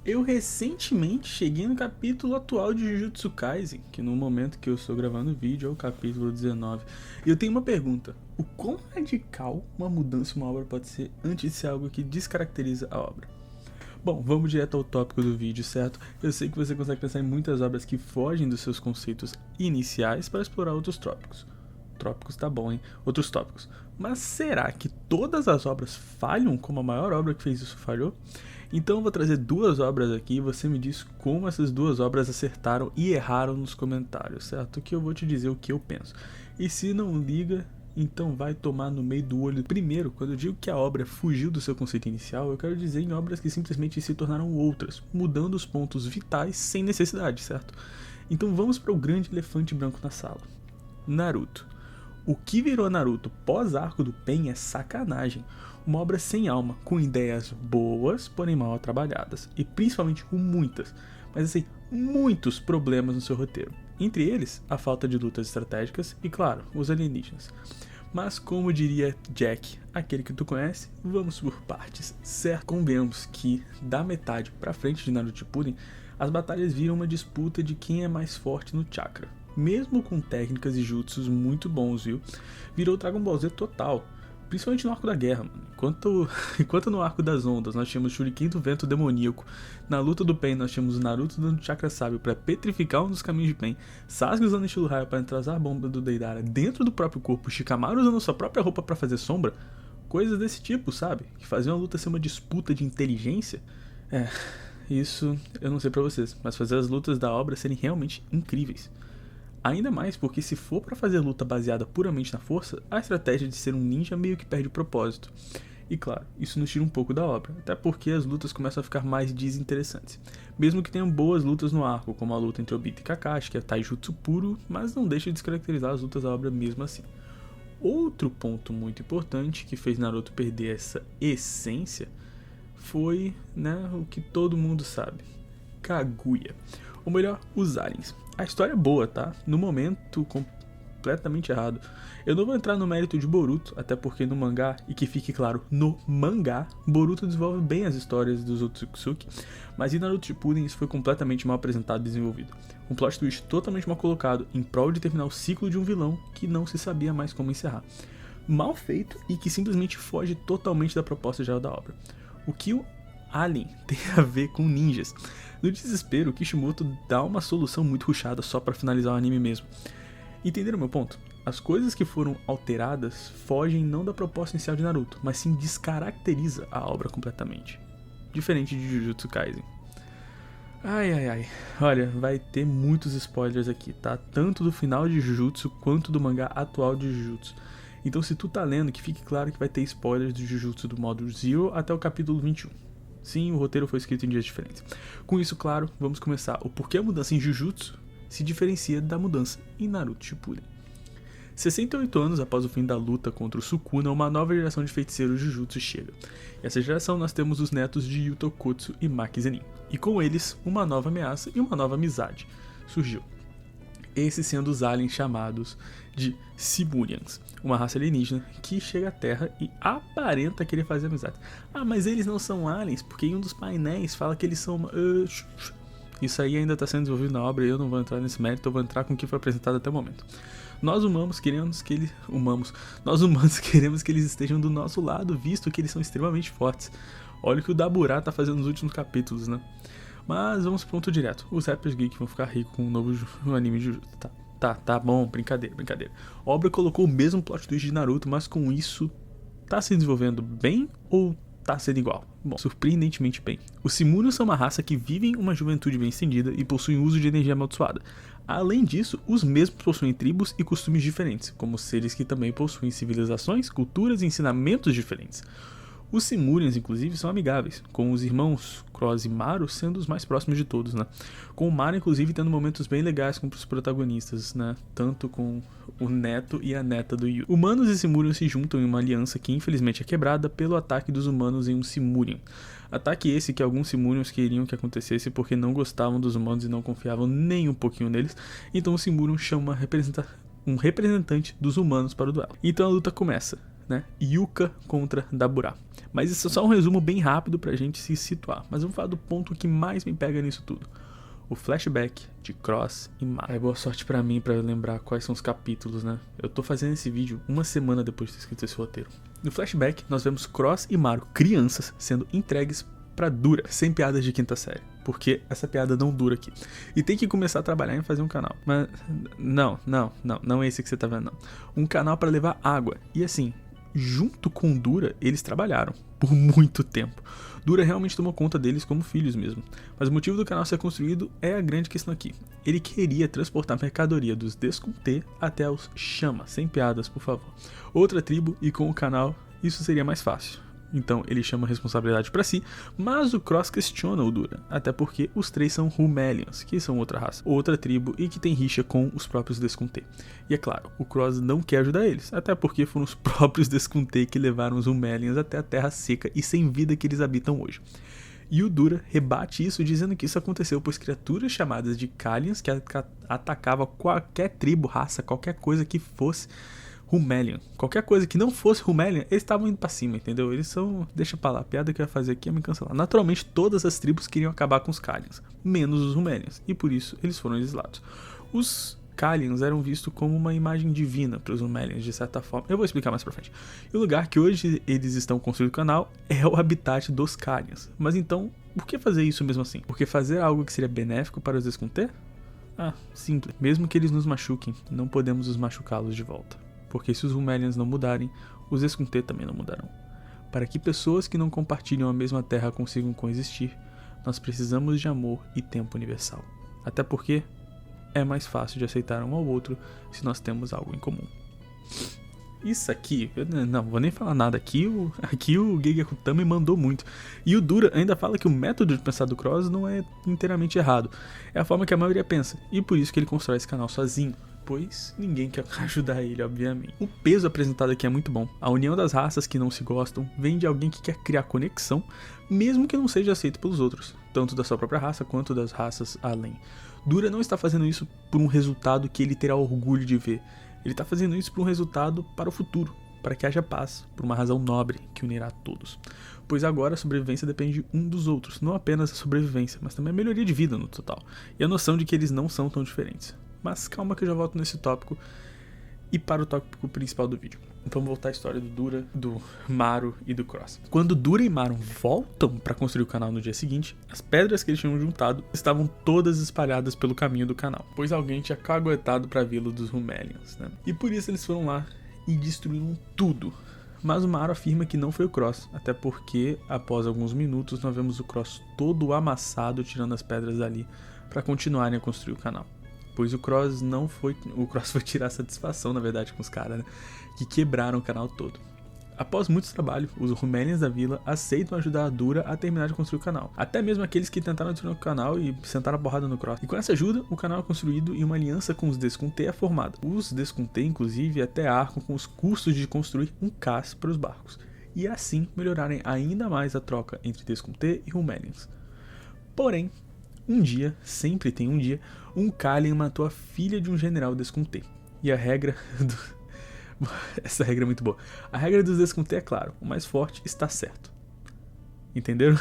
Eu recentemente cheguei no capítulo atual de Jujutsu Kaisen, que no momento que eu estou gravando o vídeo é o capítulo 19. E eu tenho uma pergunta: o quão radical uma mudança em uma obra pode ser antes de ser algo que descaracteriza a obra? Bom, vamos direto ao tópico do vídeo, certo? Eu sei que você consegue pensar em muitas obras que fogem dos seus conceitos iniciais para explorar outros tópicos. Trópicos tá bom, hein? Outros tópicos. Mas será que todas as obras falham como a maior obra que fez isso falhou? Então eu vou trazer duas obras aqui e você me diz como essas duas obras acertaram e erraram nos comentários, certo? Que eu vou te dizer o que eu penso. E se não liga, então vai tomar no meio do olho. Primeiro, quando eu digo que a obra fugiu do seu conceito inicial, eu quero dizer em obras que simplesmente se tornaram outras, mudando os pontos vitais sem necessidade, certo? Então vamos para o grande elefante branco na sala. Naruto. O que virou Naruto pós-arco do Pain é sacanagem. Uma obra sem alma, com ideias boas, porém mal trabalhadas. E principalmente com muitas, mas assim, muitos problemas no seu roteiro. Entre eles, a falta de lutas estratégicas e, claro, os alienígenas. Mas como diria Jack, aquele que tu conhece, vamos por partes. Certo, convenhamos que da metade pra frente de Naruto Shippuden, as batalhas viram uma disputa de quem é mais forte no chakra. Mesmo com técnicas e jutsus muito bons, viu? Virou Dragon Ball Z total. Principalmente no arco da guerra, mano. Enquanto no arco das ondas nós tínhamos Shuriken do vento demoníaco, na luta do Pain nós tínhamos Naruto dando chakra sábio para petrificar um dos caminhos de Pain, Sasuke usando estilo raio para entrosar a bomba do Deidara dentro do próprio corpo, Shikamaru usando sua própria roupa para fazer sombra, coisas desse tipo, sabe? Que faziam a luta ser uma disputa de inteligência. Isso eu não sei pra vocês, mas fazer as lutas da obra serem realmente incríveis. Ainda mais porque se for pra fazer luta baseada puramente na força, a estratégia de ser um ninja meio que perde o propósito. E claro, isso nos tira um pouco da obra, até porque as lutas começam a ficar mais desinteressantes. Mesmo que tenham boas lutas no arco, como a luta entre Obito e Kakashi, que é taijutsu puro, mas não deixa de descaracterizar as lutas da obra mesmo assim. Outro ponto muito importante que fez Naruto perder essa essência foi, o que todo mundo sabe: Kaguya. Ou melhor, os aliens. A história é boa, tá? No momento, completamente errado. Eu não vou entrar no mérito de Boruto, até porque no mangá, e que fique claro, no mangá, Boruto desenvolve bem as histórias dos Otsutsuki, mas em Naruto Shippuden isso foi completamente mal apresentado e desenvolvido. Um plot twist totalmente mal colocado, em prol de terminar o ciclo de um vilão que não se sabia mais como encerrar. Mal feito e que simplesmente foge totalmente da proposta geral da obra. O que o Alien tem a ver com ninjas? No desespero, Kishimoto dá uma solução muito rushada só pra finalizar o anime mesmo. Entenderam meu ponto? As coisas que foram alteradas fogem não da proposta inicial de Naruto, mas sim descaracteriza a obra completamente. Diferente de Jujutsu Kaisen. Ai. Olha, vai ter muitos spoilers aqui, tá? Tanto do final de Jujutsu quanto do mangá atual de Jujutsu. Então se tu tá lendo, que fique claro que vai ter spoilers do Jujutsu do modo Zero até o capítulo 21. Sim, o roteiro foi escrito em dias diferentes. Com isso, claro, vamos começar o porquê a mudança em Jujutsu se diferencia da mudança em Naruto Shippuden. 68 anos após o fim da luta contra o Sukuna, uma nova geração de feiticeiros Jujutsu chega. Nessa geração nós temos os netos de Yu Tokutsu e Maki Zenin. E com eles, uma nova ameaça e uma nova amizade surgiu. Esses sendo os aliens chamados de Simurians, uma raça alienígena que chega à Terra e aparenta querer fazer amizade. Mas eles não são aliens, porque em um dos painéis fala que eles são... Isso aí ainda está sendo desenvolvido na obra e eu não vou entrar nesse mérito, eu vou entrar com o que foi apresentado até o momento. Nós humanos queremos que eles estejam do nosso lado, visto que eles são extremamente fortes. Olha o que o Daburá tá fazendo nos últimos capítulos, né? Mas vamos pro ponto direto. Os rappers geek vão ficar ricos com um novo anime de Jujutsu. Tá bom, brincadeira. A obra colocou o mesmo plot twist de Naruto, mas com isso, tá se desenvolvendo bem ou tá sendo igual? Bom, surpreendentemente bem. Os Simurians são uma raça que vivem uma juventude bem estendida e possuem uso de energia amaldiçoada. Além disso, os mesmos possuem tribos e costumes diferentes, como seres que também possuem civilizações, culturas e ensinamentos diferentes. Os Simurians, inclusive, são amigáveis, com os irmãos Cross e Maru sendo os mais próximos de todos, né? Com o Maru, inclusive, tendo momentos bem legais com os protagonistas, né? Tanto com o neto e a neta do Yu. Humanos e Simurians se juntam em uma aliança que, infelizmente, é quebrada pelo ataque dos humanos em um Simurian. Ataque esse que alguns Simurians queriam que acontecesse porque não gostavam dos humanos e não confiavam nem um pouquinho neles. Então o Simurian chama um representante dos humanos para o duelo. Então a luta começa. né? Yuka contra Daburá. Mas isso é só um resumo bem rápido pra gente se situar. Mas vamos falar do ponto que mais me pega nisso tudo. O flashback de Cross e Maro. Boa sorte pra mim pra lembrar quais são os capítulos, né? Eu tô fazendo esse vídeo uma semana depois de ter escrito esse roteiro. No flashback, nós vemos Cross e Maro, crianças, sendo entregues pra Dura, sem piadas de quinta série. Porque essa piada não dura aqui. E tem que começar a trabalhar em fazer um canal. Mas não é esse que você tá vendo, não. Um canal pra levar água. E assim, junto com Dura, eles trabalharam por muito tempo. Dura realmente tomou conta deles como filhos mesmo. Mas o motivo do canal ser construído é a grande questão aqui. Ele queria transportar mercadoria dos Desconté até os Chama, sem piadas, por favor. Outra tribo, e com o canal isso seria mais fácil. Então ele chama a responsabilidade pra si, mas o Cross questiona o Dura, até porque os três são Rumelians, que são outra raça, outra tribo e que tem rixa com os próprios Desconté. E é claro, o Cross não quer ajudar eles, até porque foram os próprios Desconté que levaram os Rumelians até a terra seca e sem vida que eles habitam hoje. E o Dura rebate isso dizendo que isso aconteceu pois criaturas chamadas de Kalians, que atacavam qualquer tribo, raça, qualquer coisa que fosse Rumelian. Qualquer coisa que não fosse Rumelian, eles estavam indo pra cima, entendeu? Eles são... Deixa pra lá, a piada que eu ia fazer aqui é me cancelar. Naturalmente, todas as tribos queriam acabar com os Kalians, menos os Rumelians, e por isso eles foram exilados. Os Kalians eram vistos como uma imagem divina para os Rumelians, de certa forma. Eu vou explicar mais pra frente. E o lugar que hoje eles estão construindo o canal é o habitat dos Kalians. Mas então, por que fazer isso mesmo assim? Porque fazer algo que seria benéfico para os Desconté? Ah, simples. Mesmo que eles nos machuquem, não podemos os machucá-los de volta. Porque se os Rumelians não mudarem, os Desconté também não mudarão. Para que pessoas que não compartilham a mesma terra consigam coexistir, nós precisamos de amor e tempo universal. Até porque é mais fácil de aceitar um ao outro se nós temos algo em comum. Isso aqui, eu não vou nem falar nada aqui, o Gegekutami mandou muito. E o Dura ainda fala que o método de pensar do Cross não é inteiramente errado. É a forma que a maioria pensa, e por isso que ele constrói esse canal sozinho. Pois ninguém quer ajudar ele, obviamente. O peso apresentado aqui é muito bom. A união das raças que não se gostam vem de alguém que quer criar conexão, mesmo que não seja aceito pelos outros, tanto da sua própria raça quanto das raças além. Dura não está fazendo isso por um resultado que ele terá orgulho de ver. Ele está fazendo isso por um resultado para o futuro, para que haja paz, por uma razão nobre que unirá todos. Pois agora a sobrevivência depende um dos outros, não apenas a sobrevivência, mas também a melhoria de vida no total, e a noção de que eles não são tão diferentes. Mas calma que eu já volto nesse tópico e para o tópico principal do vídeo. Vamos voltar à história do Dura, do Maro e do Cross. Quando Dura e Maro voltam para construir o canal no dia seguinte, as pedras que eles tinham juntado estavam todas espalhadas pelo caminho do canal, pois alguém tinha caguetado para a vila dos Rumelians, né? E por isso eles foram lá e destruíram tudo. Mas o Maro afirma que não foi o Cross, até porque após alguns minutos nós vemos o Cross todo amassado tirando as pedras dali para continuarem a construir o canal. Pois o Cross foi tirar satisfação, na verdade, com os caras, né? Que quebraram o canal todo. Após muito trabalho, os Rumelians da vila aceitam ajudar a Dura a terminar de construir o canal. Até mesmo aqueles que tentaram destruir o canal e sentaram a porrada no Cross. E com essa ajuda, o canal é construído e uma aliança com os Desconté é formada. Os Desconté, inclusive, até arcam com os custos de construir um cais para os barcos. E assim melhorarem ainda mais a troca entre Desconté e Rumelians. Porém, um dia, sempre tem um dia, um Kalian matou a filha de um general Desconté. E a regra essa regra é muito boa. A regra dos Desconté é claro, o mais forte está certo. Entenderam?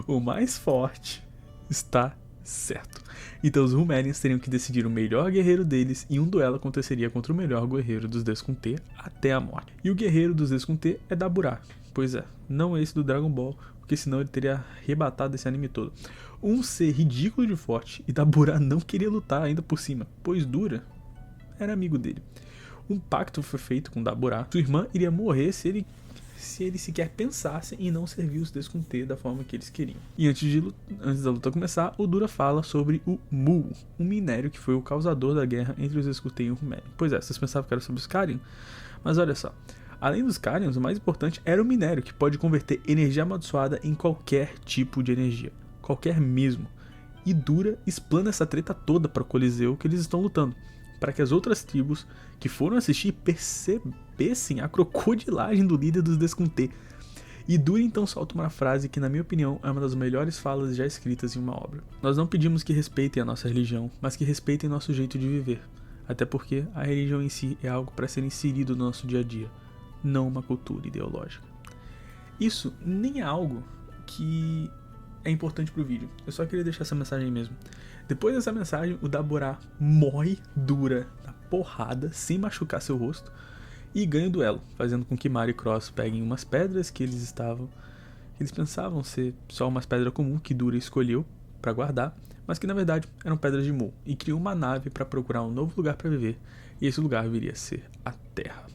O mais forte está certo. Então os Rumelians teriam que decidir o melhor guerreiro deles e um duelo aconteceria contra o melhor guerreiro dos Desconté até a morte. E o guerreiro dos Desconté é Daburá. Pois é, não esse do Dragon Ball, porque senão ele teria arrebatado esse anime todo. Um ser ridículo de forte e Daburá não queria lutar ainda por cima, pois Dura era amigo dele. Um pacto foi feito com Daburá. Sua irmã iria morrer se ele sequer pensasse em não servir os Desconté da forma que eles queriam. E antes da luta começar, o Dura fala sobre o Mu, um minério que foi o causador da guerra entre os Desconté e o Rumelian. Pois é, vocês pensavam que era sobre os Kalian? Mas olha só. Além dos Kalians, o mais importante era o minério, que pode converter energia amaldiçoada em qualquer tipo de energia. Qualquer mesmo. E Dura explana essa treta toda para o Coliseu que eles estão lutando, para que as outras tribos que foram assistir percebessem a crocodilagem do líder dos Desconté. E Dura então solta uma frase que, na minha opinião, é uma das melhores falas já escritas em uma obra. Nós não pedimos que respeitem a nossa religião, mas que respeitem nosso jeito de viver. Até porque a religião em si é algo para ser inserido no nosso dia a dia. não uma cultura ideológica. Isso nem é algo que é importante pro vídeo. Eu só queria deixar essa mensagem mesmo. Depois dessa mensagem, o Daburá morre dura, na porrada, sem machucar seu rosto, e ganha o duelo, fazendo com que Mario e Cross peguem umas pedras que eles pensavam ser só umas pedras comuns que Dura escolheu para guardar, mas que na verdade eram pedras de Mu, e criou uma nave para procurar um novo lugar para viver, e esse lugar viria a ser a Terra.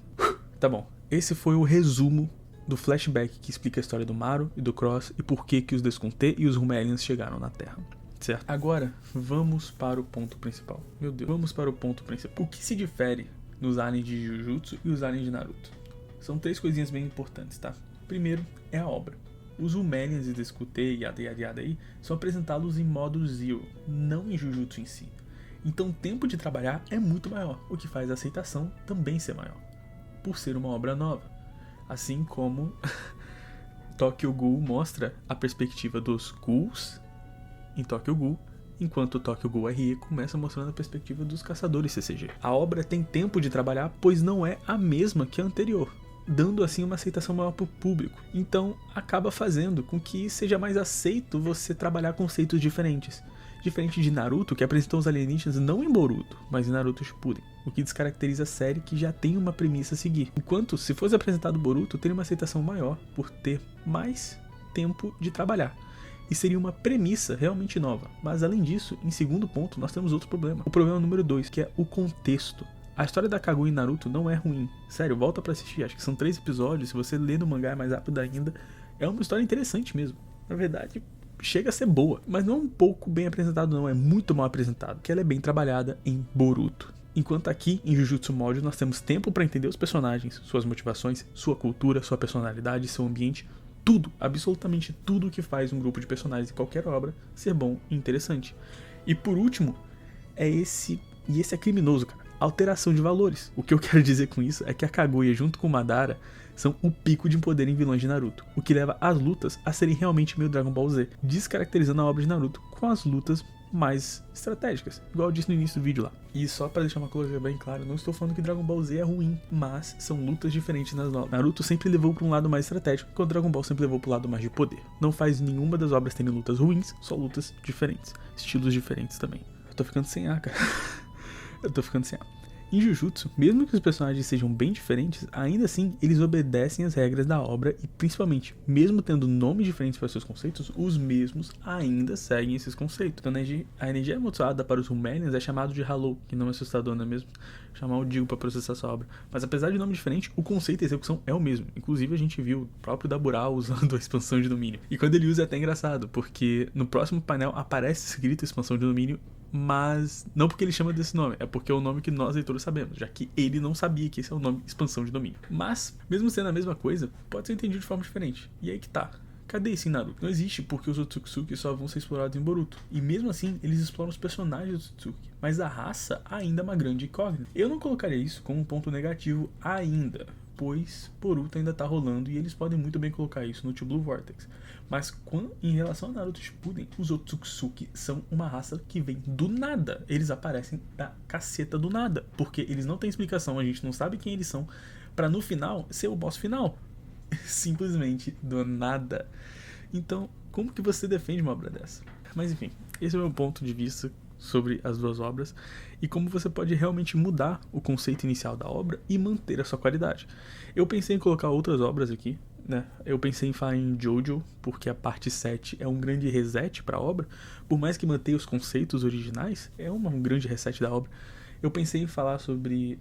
Tá bom, esse foi o resumo do flashback que explica a história do Mario e do Cross e por que os Desconté e os Rumelians chegaram na Terra. Certo? Agora, vamos para o ponto principal. Meu Deus, vamos para o ponto principal. O que se difere nos aliens de Jujutsu e os aliens de Naruto? São 3 coisinhas bem importantes, tá? Primeiro é a obra. Os Rumelians e Desconté e yada aí são apresentados em modo Zero, não em Jujutsu em si. Então o tempo de trabalhar é muito maior, o que faz a aceitação também ser maior, por ser uma obra nova. Assim como Tokyo Ghoul mostra a perspectiva dos ghouls em Tokyo Ghoul, enquanto Tokyo Ghoul RE começa mostrando a perspectiva dos caçadores CCG. A obra tem tempo de trabalhar, pois não é a mesma que a anterior, dando assim uma aceitação maior para o público. Então acaba fazendo com que seja mais aceito você trabalhar conceitos diferentes. Diferente de Naruto, que apresentou os alienígenas não em Boruto, mas em Naruto Shippuden, o que descaracteriza a série que já tem uma premissa a seguir. Enquanto, se fosse apresentado Boruto, teria uma aceitação maior por ter mais tempo de trabalhar. E seria uma premissa realmente nova. Mas além disso, em segundo ponto, nós temos outro problema. O problema número 2, que é o contexto. A história da Kaguya em Naruto não é ruim. Sério, volta pra assistir, acho que são 3 episódios, se você ler no mangá é mais rápido ainda. É uma história interessante mesmo. Na verdade, chega a ser boa, mas não é um pouco bem apresentado não, é muito mal apresentado, que ela é bem trabalhada em Boruto. Enquanto aqui, em Jujutsu Mod, nós temos tempo para entender os personagens, suas motivações, sua cultura, sua personalidade, seu ambiente, tudo, absolutamente tudo que faz um grupo de personagens em qualquer obra ser bom e interessante. E por último, esse é criminoso, cara, alteração de valores. O que eu quero dizer com isso é que a Kaguya junto com o Madara são o pico de poder em vilões de Naruto, o que leva as lutas a serem realmente meio Dragon Ball Z, descaracterizando a obra de Naruto com as lutas mais estratégicas, igual eu disse no início do vídeo lá. E só pra deixar uma coisa bem clara, não estou falando que Dragon Ball Z é ruim, mas são lutas diferentes nas novas. Naruto sempre levou pra um lado mais estratégico, enquanto Dragon Ball sempre levou pro lado mais de poder. Não faz nenhuma das obras terem lutas ruins, só lutas diferentes, estilos diferentes também. Eu tô ficando sem ar, cara. Eu tô ficando sem ar. Em Jujutsu, mesmo que os personagens sejam bem diferentes, ainda assim eles obedecem às regras da obra e principalmente, mesmo tendo nomes diferentes para seus conceitos, os mesmos ainda seguem esses conceitos. Então a energia amaldiçoada para os Rumelians é chamado de Hollow, que não é assustador, não é mesmo? Chamar o Dio para processar sua obra. Mas apesar de nome diferente, o conceito e a execução é o mesmo. Inclusive a gente viu o próprio Daburá usando a expansão de domínio. E quando ele usa é até engraçado, porque no próximo painel aparece escrito expansão de domínio, mas não porque ele chama desse nome, é porque é o nome que nós leitores sabemos, já que ele não sabia que esse é o nome expansão de domínio. Mas, mesmo sendo a mesma coisa, pode ser entendido de forma diferente. E aí que tá. Cadê esse Naruto? Não existe porque os Otsutsuki só vão ser explorados em Boruto. E mesmo assim, eles exploram os personagens do Otsutsuki. Mas a raça ainda é uma grande incógnita. Eu não colocaria isso como um ponto negativo ainda, pois Boruto ainda tá rolando e eles podem muito bem colocar isso no Two Blue Vortex. Mas em relação a Naruto Shippuden, os Otsutsuki são uma raça que vem do nada. Eles aparecem da caceta do nada, porque eles não têm explicação, a gente não sabe quem eles são, pra no final ser o boss final. Simplesmente do nada. Então, como que você defende uma obra dessa? Mas enfim, esse é o meu ponto de vista sobre as duas obras e como você pode realmente mudar o conceito inicial da obra e manter a sua qualidade. Eu pensei em colocar outras obras aqui, né? Eu pensei em falar em Jojo, porque a parte 7 é um grande reset para a obra, por mais que mantenha os conceitos originais, é um grande reset da obra. Eu pensei em falar sobre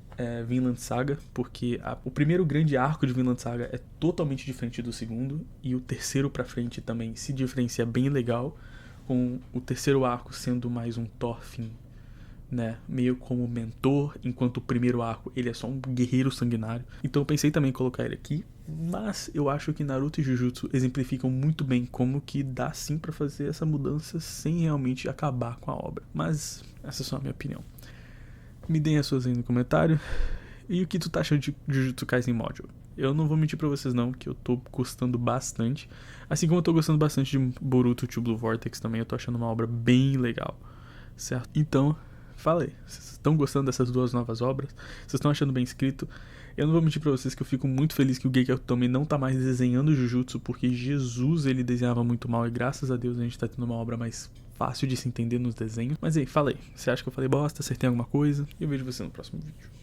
Vinland Saga, porque o primeiro grande arco de Vinland Saga é totalmente diferente do segundo, e o terceiro pra frente também se diferencia bem legal, com o terceiro arco sendo mais um Thorfinn, né, meio como mentor, enquanto o primeiro arco ele é só um guerreiro sanguinário. Então eu pensei também em colocar ele aqui, mas eu acho que Naruto e Jujutsu exemplificam muito bem como que dá sim pra fazer essa mudança sem realmente acabar com a obra. Mas essa é só a minha opinião. Me deem as suas aí no comentário. E o que tu tá achando de Jujutsu Kaisen Module? Eu não vou mentir pra vocês não, que eu tô gostando bastante. Assim como eu tô gostando bastante de Boruto Two Blue Vortex também, eu tô achando uma obra bem legal, certo? Então, fala aí, vocês estão gostando dessas duas novas obras? Vocês estão achando bem escrito? Eu não vou mentir pra vocês que eu fico muito feliz que o Geki Otome não tá mais desenhando Jujutsu, porque Jesus, ele desenhava muito mal e graças a Deus a gente tá tendo uma obra mais fácil de se entender nos desenhos. Mas aí, fala aí, você acha que eu falei bosta, acertei alguma coisa? E eu vejo você no próximo vídeo.